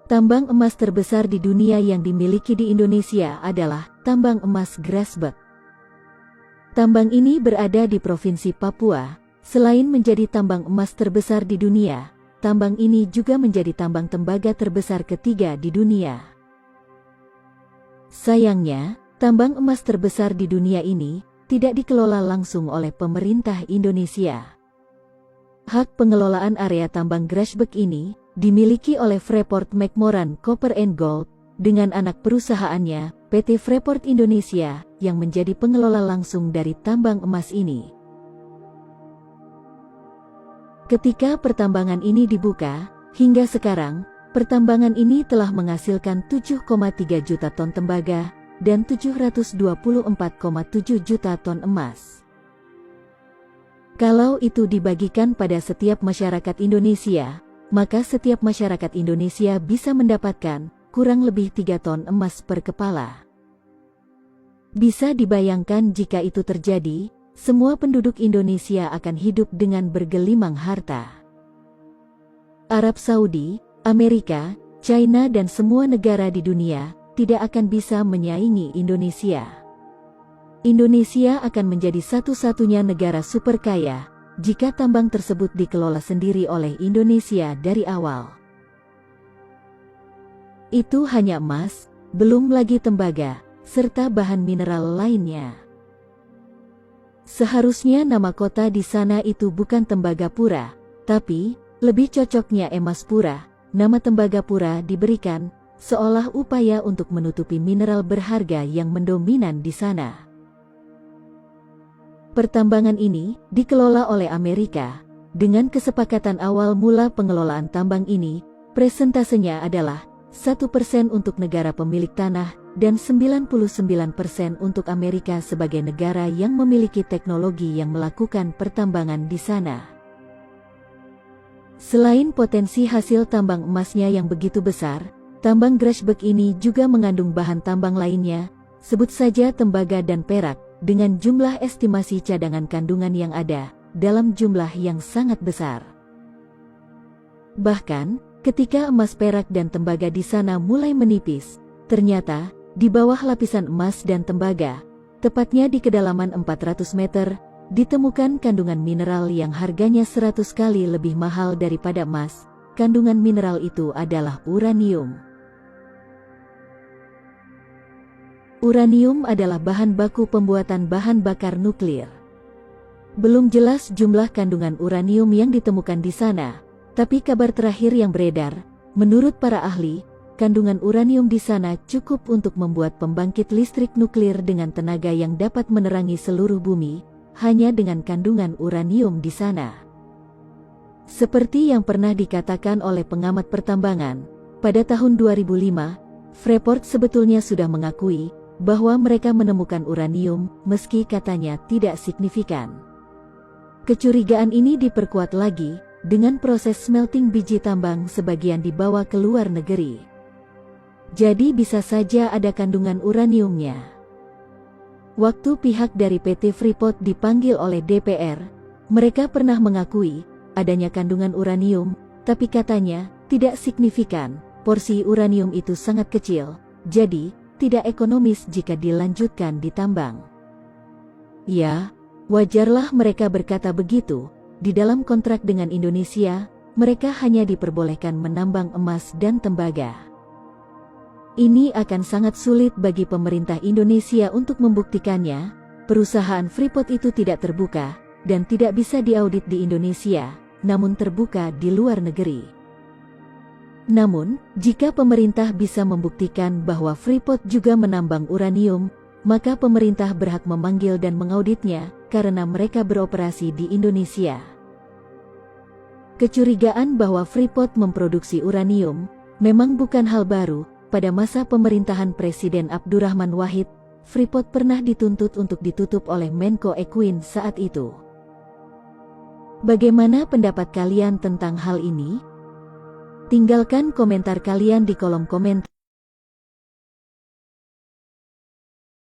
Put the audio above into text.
Tambang emas terbesar di dunia yang dimiliki di Indonesia adalah tambang emas Grasberg. Tambang ini berada di Provinsi Papua. Selain menjadi tambang emas terbesar di dunia, tambang ini juga menjadi tambang tembaga terbesar ketiga di dunia. Sayangnya, tambang emas terbesar di dunia ini tidak dikelola langsung oleh pemerintah Indonesia. Hak pengelolaan area tambang Grasberg ini dimiliki oleh Freeport-McMoRan Copper and Gold dengan anak perusahaannya, PT Freeport Indonesia, yang menjadi pengelola langsung dari tambang emas ini. Ketika pertambangan ini dibuka, hingga sekarang, pertambangan ini telah menghasilkan 7,3 juta ton tembaga dan 724,7 juta ton emas. Kalau itu dibagikan pada setiap masyarakat Indonesia, maka setiap masyarakat Indonesia bisa mendapatkan kurang lebih 3 ton emas per kepala. Bisa dibayangkan jika itu terjadi, semua penduduk Indonesia akan hidup dengan bergelimang harta. Arab Saudi, Amerika, China dan semua negara di dunia tidak akan bisa menyaingi Indonesia. Indonesia akan menjadi satu-satunya negara super kaya jika tambang tersebut dikelola sendiri oleh Indonesia dari awal. Itu hanya emas, belum lagi tembaga, serta bahan mineral lainnya. Seharusnya nama kota di sana itu bukan Tembagapura, tapi lebih cocoknya Emaspura. Nama Tembagapura diberikan seolah upaya untuk menutupi mineral berharga yang mendominan di sana. Pertambangan ini dikelola oleh Amerika. Dengan kesepakatan awal mula pengelolaan tambang ini, presentasenya adalah 1% untuk negara pemilik tanah dan 99% untuk Amerika sebagai negara yang memiliki teknologi yang melakukan pertambangan di sana. Selain potensi hasil tambang emasnya yang begitu besar, tambang Grasberg ini juga mengandung bahan tambang lainnya, sebut saja tembaga dan perak, dengan jumlah estimasi cadangan kandungan yang ada, dalam jumlah yang sangat besar. Bahkan, ketika emas, perak dan tembaga di sana mulai menipis, ternyata, di bawah lapisan emas dan tembaga, tepatnya di kedalaman 400 meter, ditemukan kandungan mineral yang harganya 100 kali lebih mahal daripada emas. Kandungan mineral itu adalah uranium. Uranium adalah bahan baku pembuatan bahan bakar nuklir. Belum jelas jumlah kandungan uranium yang ditemukan di sana, tapi kabar terakhir yang beredar, menurut para ahli, kandungan uranium di sana cukup untuk membuat pembangkit listrik nuklir dengan tenaga yang dapat menerangi seluruh bumi, hanya dengan kandungan uranium di sana. Seperti yang pernah dikatakan oleh pengamat pertambangan, pada tahun 2005, Freeport sebetulnya sudah mengakui bahwa mereka menemukan uranium, meski katanya tidak signifikan. Kecurigaan ini diperkuat lagi dengan proses smelting biji tambang sebagian dibawa ke luar negeri. Jadi bisa saja ada kandungan uraniumnya. Waktu pihak dari PT Freeport dipanggil oleh DPR, mereka pernah mengakui adanya kandungan uranium, tapi katanya tidak signifikan, porsi uranium itu sangat kecil, jadi tidak ekonomis jika dilanjutkan ditambang. Ya, wajarlah mereka berkata begitu. Di dalam kontrak dengan Indonesia, mereka hanya diperbolehkan menambang emas dan tembaga. Ini akan sangat sulit bagi pemerintah Indonesia untuk membuktikannya. Perusahaan Freeport itu tidak terbuka dan tidak bisa diaudit di Indonesia, namun terbuka di luar negeri. Namun, jika pemerintah bisa membuktikan bahwa Freeport juga menambang uranium, maka pemerintah berhak memanggil dan mengauditnya karena mereka beroperasi di Indonesia. Kecurigaan bahwa Freeport memproduksi uranium memang bukan hal baru. Pada masa pemerintahan Presiden Abdurrahman Wahid, Freeport pernah dituntut untuk ditutup oleh Menko Equine saat itu. Bagaimana pendapat kalian tentang hal ini? Tinggalkan komentar kalian di kolom komentar.